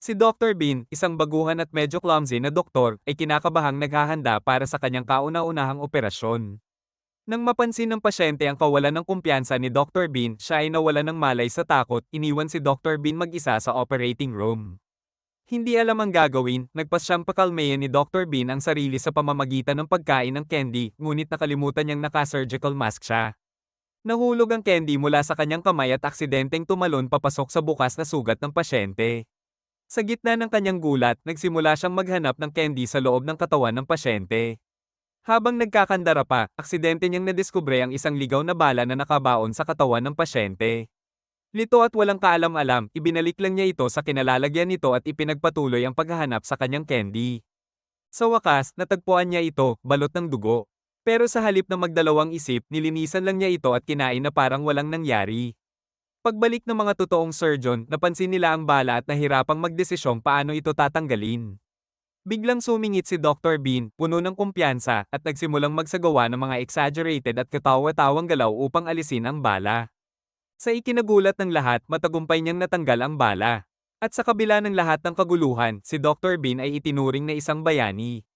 Si Dr. Bean, isang baguhan at medyo clumsy na doktor, ay kinakabahang naghahanda para sa kanyang kauna-unahang operasyon. Nang mapansin ng pasyente ang kawalan ng kumpiyansa ni Dr. Bean, siya ay nawalan ng malay sa takot, iniwan si Dr. Bean mag-isa sa operating room. Hindi alam ang gagawin, nagpasyang pakalmayan ni Dr. Bean ang sarili sa pamamagitan ng pagkain ng candy, ngunit nakalimutan niyang naka-surgical mask siya. Nahulog ang candy mula sa kanyang kamay at aksidenteng tumalon papasok sa bukas na sugat ng pasyente. Sa gitna ng kanyang gulat, nagsimula siyang maghanap ng candy sa loob ng katawan ng pasyente. Habang nagkakandara pa, aksidente niyang nadiskubre ang isang ligaw na bala na nakabaon sa katawan ng pasyente. Lito at walang kaalam-alam, ibinalik lang niya ito sa kinalalagyan nito at ipinagpatuloy ang paghahanap sa kanyang candy. Sa wakas, natagpuan niya ito, balot ng dugo. Pero sa halip na magdalawang isip, nilinisan lang niya ito at kinain na parang walang nangyari. Pagbalik ng mga totoong surgeon, napansin nila ang bala at nahirapang magdesisyong paano ito tatanggalin. Biglang sumingit si Dr. Bean, puno ng kumpiyansa, at nagsimulang magsagawa ng mga exaggerated at katawa-tawang galaw upang alisin ang bala. Sa ikinagulat ng lahat, matagumpay niyang natanggal ang bala. At sa kabila ng lahat ng kaguluhan, si Dr. Bean ay itinuring na isang bayani.